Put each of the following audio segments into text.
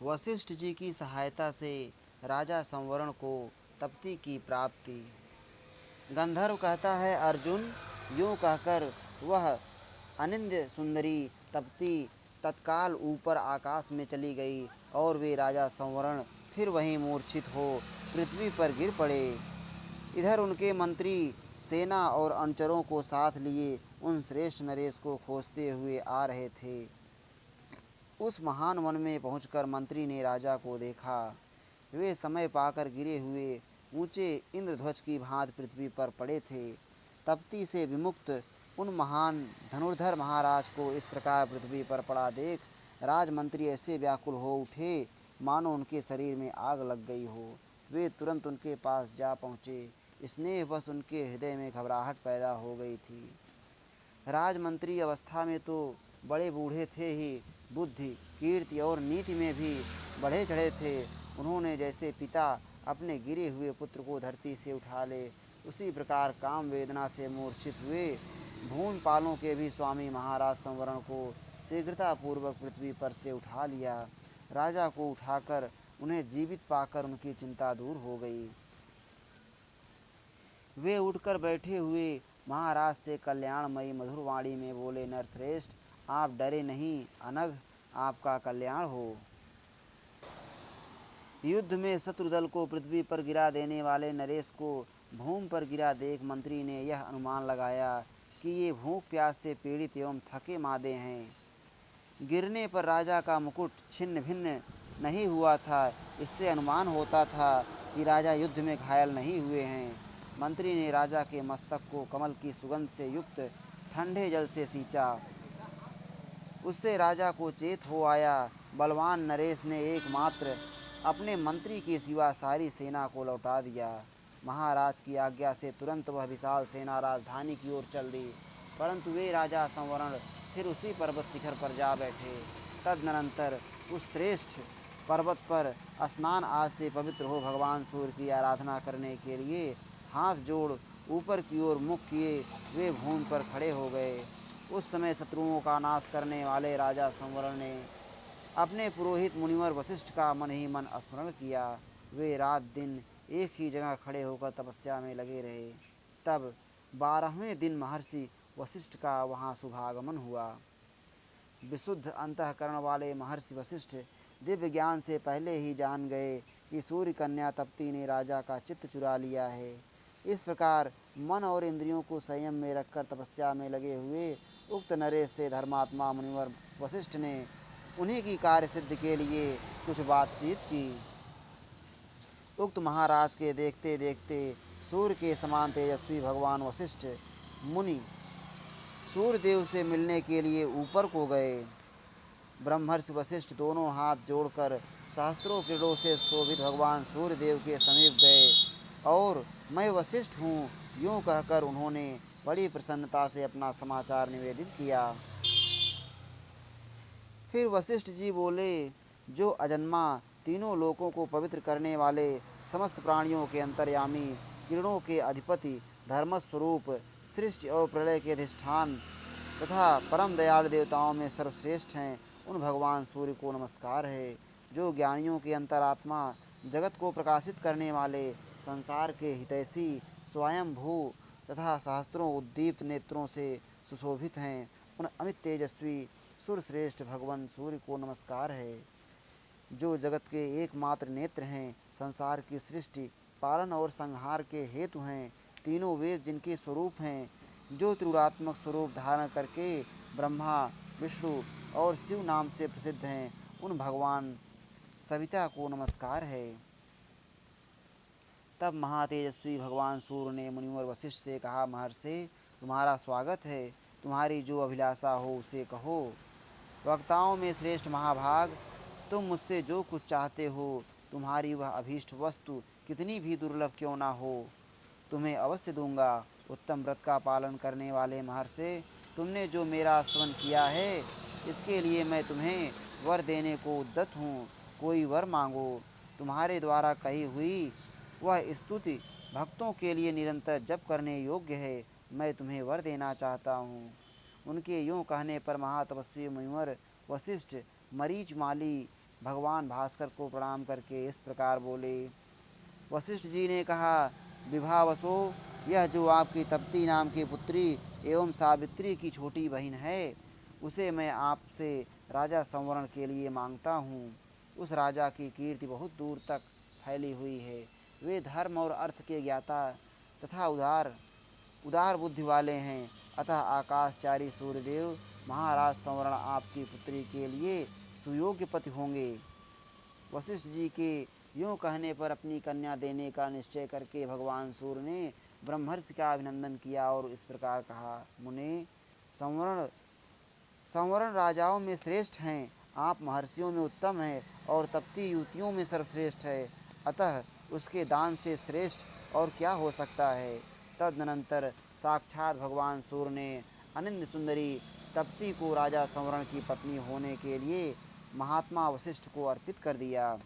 वशिष्ठ जी की सहायता से राजा संवरण को तप्ती की प्राप्ति। गंधर्व कहता है, अर्जुन, यूँ कहकर वह अनिंद्य सुंदरी तप्ती तत्काल ऊपर आकाश में चली गई और वे राजा संवरण फिर वहीं मूर्छित हो पृथ्वी पर गिर पड़े। इधर उनके मंत्री सेना और अनुचरों को साथ लिए उन श्रेष्ठ नरेश को खोजते हुए आ रहे थे। उस महान वन में पहुंचकर मंत्री ने राजा को देखा। वे समय पाकर गिरे हुए ऊंचे इंद्रध्वज की भांति पृथ्वी पर पड़े थे। तप्ती से विमुक्त उन महान धनुर्धर महाराज को इस प्रकार पृथ्वी पर पड़ा देख राजमंत्री ऐसे व्याकुल हो उठे मानो उनके शरीर में आग लग गई हो। वे तुरंत उनके पास जा पहुँचे। स्नेहवश उनके हृदय में घबराहट पैदा हो गई थी। राजमंत्री अवस्था में तो बड़े बूढ़े थे ही, बुद्धि, कीर्ति और नीति में भी बढ़े चढ़े थे। उन्होंने जैसे पिता अपने गिरे हुए पुत्र को धरती से उठा ले, उसी प्रकार काम वेदना से मूर्छित हुए भून पालों के भी स्वामी महाराज संवरण को शीघ्रतापूर्वक पृथ्वी पर से उठा लिया। राजा को उठाकर उन्हें जीवित पाकर उनकी चिंता दूर हो गई। वे उठकर बैठे हुए महाराज से कल्याणमयी मधुर वाणी में बोले, नरश्रेष्ठ, आप डरे नहीं, अनघ आपका कल्याण हो। युद्ध में शत्रुदल को पृथ्वी पर गिरा देने वाले नरेश को भूमि पर गिरा देख मंत्री ने यह अनुमान लगाया कि ये भूख प्यास से पीड़ित एवं थके मादे हैं। गिरने पर राजा का मुकुट छिन्न भिन्न नहीं हुआ था, इससे अनुमान होता था कि राजा युद्ध में घायल नहीं हुए हैं। मंत्री ने राजा के मस्तक को कमल की सुगंध से युक्त ठंडे जल से सींचा। उससे राजा को चेत हो आया। बलवान नरेश ने एकमात्र अपने मंत्री के सिवा सारी सेना को लौटा दिया। महाराज की आज्ञा से तुरंत वह विशाल सेना राजधानी की ओर चल दी, परंतु वे राजा संवरण फिर उसी पर्वत शिखर पर जा बैठे। तदनंतर उस श्रेष्ठ पर्वत पर स्नान आज से पवित्र हो भगवान सूर्य की आराधना करने के लिए हाथ जोड़ ऊपर की ओर मुख किए वे भूमि पर खड़े हो गए। उस समय शत्रुओं का नाश करने वाले राजा संवरण ने अपने पुरोहित मुनिवर वशिष्ठ का मन ही मन स्मरण किया। वे रात दिन एक ही जगह खड़े होकर तपस्या में लगे रहे। तब 12वें दिन महर्षि वशिष्ठ का वहाँ शुभागमन हुआ। विशुद्ध अंतःकरण वाले महर्षि वशिष्ठ दिव्य ज्ञान से पहले ही जान गए कि सूर्य कन्या तप्ती ने राजा का चित्त चुरा लिया है। इस प्रकार मन और इंद्रियों को संयम में रखकर तपस्या में लगे हुए उक्त नरेश से धर्मात्मा मुनिवर वशिष्ठ ने उन्हीं की कार्य सिद्धि के लिए कुछ बातचीत की। उक्त महाराज के देखते देखते सूर्य के समान तेजस्वी भगवान वशिष्ठ मुनि सूर्यदेव से मिलने के लिए ऊपर को गए। ब्रह्मर्षि वशिष्ठ दोनों हाथ जोड़कर सहस्त्रों किरणों से शोभित भगवान सूर्यदेव के समीप गए और मैं वशिष्ठ हूँ यूँ कहकर उन्होंने बड़ी प्रसन्नता से अपना समाचार निवेदित किया। फिर वशिष्ठ जी बोले, जो अजन्मा तीनों लोकों को पवित्र करने वाले समस्त प्राणियों के अंतर्यामी किरणों के अधिपति धर्मस्वरूप सृष्टि और प्रलय के अधिष्ठान तथा परम दयालु देवताओं में सर्वश्रेष्ठ हैं, उन भगवान सूर्य को नमस्कार है। जो ज्ञानियों के अंतरात्मा जगत को प्रकाशित करने वाले संसार के हितैषी स्वयं भू तथा सहस्त्रों उद्दीप्त नेत्रों से सुशोभित हैं, उन अमित तेजस्वी सुरश्रेष्ठ भगवान सूर्य को नमस्कार है। जो जगत के एकमात्र नेत्र हैं, संसार की सृष्टि पालन और संहार के हेतु हैं, तीनों वेद जिनके स्वरूप हैं, जो त्रिगुणात्मक स्वरूप धारण करके ब्रह्मा विष्णु और शिव नाम से प्रसिद्ध हैं, उन भगवान सविता को नमस्कार है। तब महातेजस्वी भगवान सूर्य ने मुनिवर वशिष्ठ से कहा, महर्षि, तुम्हारा स्वागत है। तुम्हारी जो अभिलाषा हो उसे कहो। वक्ताओं में श्रेष्ठ महाभाग, तुम मुझसे जो कुछ चाहते हो, तुम्हारी वह अभीष्ट वस्तु कितनी भी दुर्लभ क्यों ना हो, तुम्हें अवश्य दूंगा। उत्तम व्रत का पालन करने वाले महर्षि, तुमने जो मेरा स्तवन किया है, इसके लिए मैं तुम्हें वर देने को उद्यत हूँ। कोई वर मांगो। तुम्हारे द्वारा कही हुई वह स्तुति भक्तों के लिए निरंतर जप करने योग्य है। मैं तुम्हें वर देना चाहता हूँ। उनके यूँ कहने पर महातपस्वी मुनिवर वशिष्ठ मरीचमाली भगवान भास्कर को प्रणाम करके इस प्रकार बोले। वशिष्ठ जी ने कहा, विभावसो, यह जो आपकी तप्ती नाम की पुत्री एवं सावित्री की छोटी बहन है, उसे मैं आपसे राजा संवरण के लिए मांगता हूँ। उस राजा की कीर्ति बहुत दूर तक फैली हुई है। वे धर्म और अर्थ के ज्ञाता तथा उदार बुद्धि वाले हैं। अतः आकाशचारी सूर्यदेव महाराज संवरण आपकी पुत्री के लिए सुयोग्य पति होंगे। वशिष्ठ जी के यूँ कहने पर अपनी कन्या देने का निश्चय करके भगवान सूर्य ने ब्रह्मर्षि का अभिनंदन किया और इस प्रकार कहा, मुने, संवरण संवरण राजाओं में श्रेष्ठ हैं, आप महर्षियों में उत्तम हैं और तप्ती युवतियों में सर्वश्रेष्ठ है। अतः उसके दान से श्रेष्ठ और क्या हो सकता है। तदनंतर साक्षात भगवान सूर्य ने अनिंद सुंदरी तप्ती को राजा संवरण की पत्नी होने के लिए महात्मा वशिष्ठ को अर्पित कर दिया।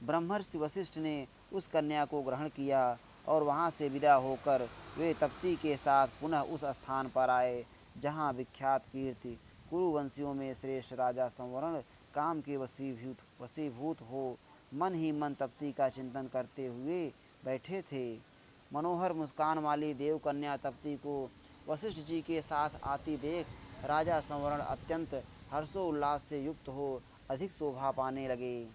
ब्रह्मर्षि वशिष्ठ ने उस कन्या को ग्रहण किया और वहाँ से विदा होकर वे तप्ती के साथ पुनः उस स्थान पर आए जहाँ विख्यात कीर्ति कुरुवंशियों में श्रेष्ठ राजा संवरण काम के वशीभूत हो मन ही मन तप्ती का चिंतन करते हुए बैठे थे। मनोहर मुस्कान वाली देव कन्या तप्ती को वशिष्ठ जी के साथ आती देख राजा संवरण अत्यंत हर्षोल्लास से युक्त हो अधिक शोभा पाने लगे।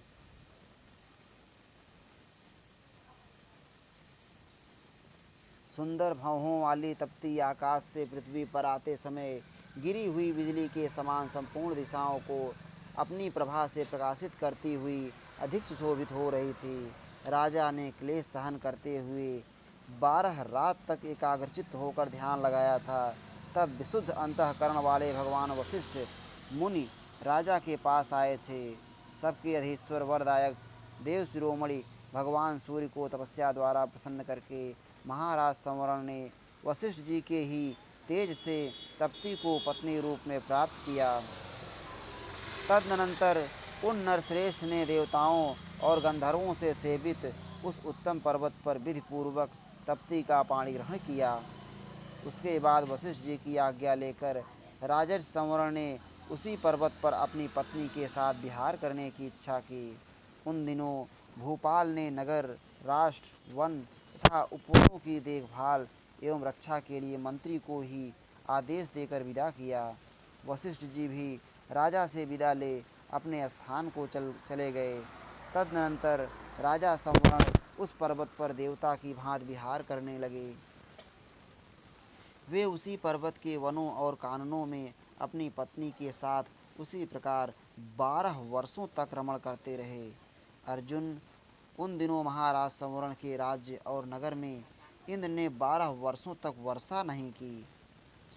सुंदर भौहों वाली तप्ती आकाश से पृथ्वी पर आते समय गिरी हुई बिजली के समान संपूर्ण दिशाओं को अपनी प्रभा से प्रकाशित करती हुई अधिक सुशोभित हो रही थी। राजा ने क्लेश सहन करते हुए 12 रात तक एकाग्रचित्त होकर ध्यान लगाया था। तब विशुद्ध अंतःकरण वाले भगवान वशिष्ठ मुनि राजा के पास आए थे। सबके अधीश्वर वरदायक देव शिरोमणि भगवान सूर्य को तपस्या द्वारा प्रसन्न करके महाराज संवरण ने वशिष्ठ जी के ही तेज से तप्ती को पत्नी रूप में प्राप्त किया। तदनंतर उन नरश्रेष्ठ ने देवताओं और गंधर्वों से सेवित उस उत्तम पर्वत पर विधि पूर्वक तप्ती का पानी ग्रहण किया। उसके बाद वशिष्ठ जी की आज्ञा लेकर राजर्षि संवरण ने उसी पर्वत पर अपनी पत्नी के साथ विहार करने की इच्छा की। उन दिनों भूपाल ने नगर, राष्ट्र, वन तथा उपवनों की देखभाल एवं रक्षा के लिए मंत्री को ही आदेश देकर विदा किया। वशिष्ठ जी भी राजा से विदा ले अपने स्थान को चले गए। तदनंतर राजा संवरण उस पर्वत पर देवता की भांति विहार करने लगे। वे उसी पर्वत के वनों और काननों में अपनी पत्नी के साथ उसी प्रकार 12 वर्षों तक रमण करते रहे। अर्जुन, उन दिनों महाराज संवरण के राज्य और नगर में इंद्र ने 12 वर्षों तक वर्षा नहीं की।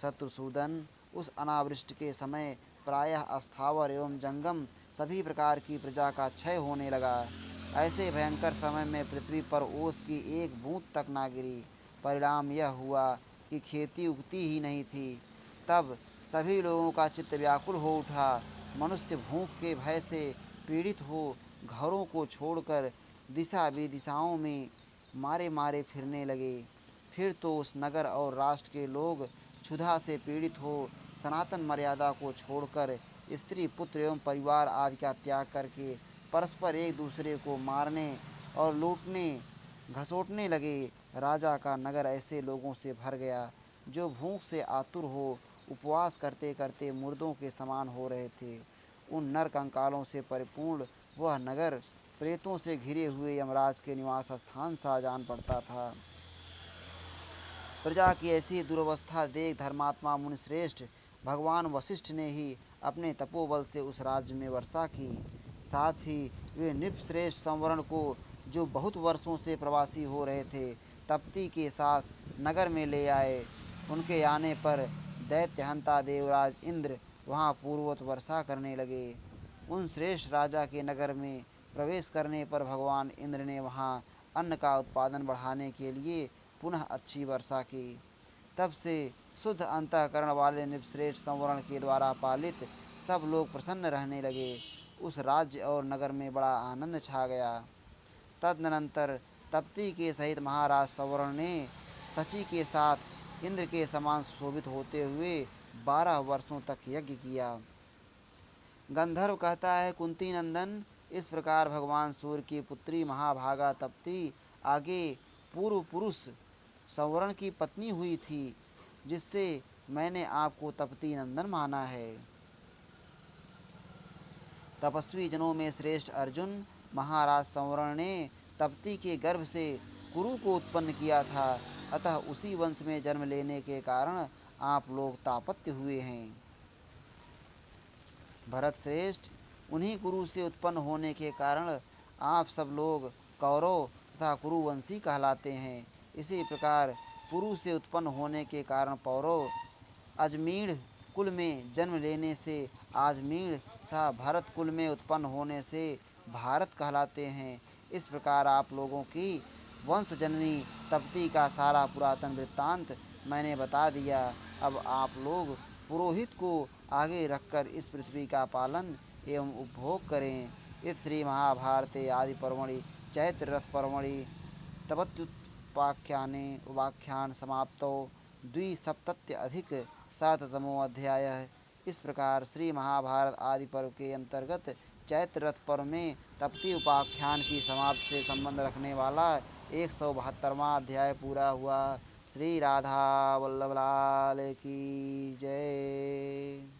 शत्रुसूदन, उस अनावृष्टि के समय प्रायः अस्थावर एवं जंगम सभी प्रकार की प्रजा का क्षय होने लगा। ऐसे भयंकर समय में पृथ्वी पर ओस की एक बूंद तक ना गिरी। परिणाम यह हुआ कि खेती उगती ही नहीं थी। तब सभी लोगों का चित्त व्याकुल हो उठा। मनुष्य भूख के भय से पीड़ित हो घरों को छोड़कर दिशा विदिशाओं में मारे मारे फिरने लगे। फिर तो उस नगर और राष्ट्र के लोग क्षुधा से पीड़ित हो सनातन मर्यादा को छोड़कर स्त्री, पुत्र एवं परिवार आदि का त्याग करके परस्पर एक दूसरे को मारने और लूटने घसोटने लगे। राजा का नगर ऐसे लोगों से भर गया जो भूख से आतुर हो उपवास करते करते मुर्दों के समान हो रहे थे। उन नर कंकालों से परिपूर्ण वह नगर प्रेतों से घिरे हुए यमराज के निवास स्थान सा जान पड़ता था। प्रजा की ऐसी दुर्वस्था देख धर्मात्मा मुनिश्रेष्ठ भगवान वशिष्ठ ने ही अपने तपोबल से उस राज्य में वर्षा की। साथ ही वे नृपश्रेष्ठ संवरण को, जो बहुत वर्षों से प्रवासी हो रहे थे, तप्ती के साथ नगर में ले आए। उनके आने पर दैत्यहंता देवराज इंद्र वहाँ पूर्ववत वर्षा करने लगे। उन श्रेष्ठ राजा के नगर में प्रवेश करने पर भगवान इंद्र ने वहाँ अन्न का उत्पादन बढ़ाने के लिए पुनः अच्छी वर्षा की। तब से शुद्ध अंतःकरण वाले नृपश्रेष्ठ संवरण के द्वारा पालित सब लोग प्रसन्न रहने लगे। उस राज्य और नगर में बड़ा आनंद छा गया। तदनंतर तप्ती के सहित महाराज संवरण ने शची के साथ इंद्र के समान शोभित होते हुए 12 वर्षों तक यज्ञ किया। गंधर्व कहता है, कुंती नंदन, इस प्रकार भगवान सूर्य की पुत्री महाभागा तप्ती आगे पूर्व पुरुष संवरण की पत्नी हुई थी, जिससे मैंने आपको तपती नंदन माना है। तपस्वी जनों में श्रेष्ठ अर्जुन, महाराज संवरण ने तप्ती के गर्भ से कुरु को उत्पन्न किया था, अतः उसी वंश में जन्म लेने के कारण आप लोग तापत्य हुए हैं। भरत श्रेष्ठ, उन्हीं कुरु से उत्पन्न होने के कारण आप सब लोग कौरव तथा कुरुवंशी कहलाते हैं। इसी प्रकार पुरु से उत्पन्न होने के कारण पौरव, अजमीढ़ कुल में जन्म लेने से आजमीढ़ तथा भरत कुल में उत्पन्न होने से भारत कहलाते हैं। इस प्रकार आप लोगों की वंश जननी तप्ती का सारा पुरातन वृत्तांत मैंने बता दिया। अब आप लोग पुरोहित को आगे रखकर इस पृथ्वी का पालन एवं उपभोग करें। इस श्री महाभारते आदि पर्वणि चैत्र रथ पर्वणि तपत्युपाख्याने उपाख्यान समाप्तो द्विसप्तत्यधिक शततमो अध्याय। इस प्रकार श्री महाभारत आदि पर्व के अंतर्गत चैत्र रथ पर्व में तपती उपाख्यान की समाप्ति से संबंध रखने वाला 172वां अध्याय पूरा हुआ। श्री राधा वल्लभ लाल की जय।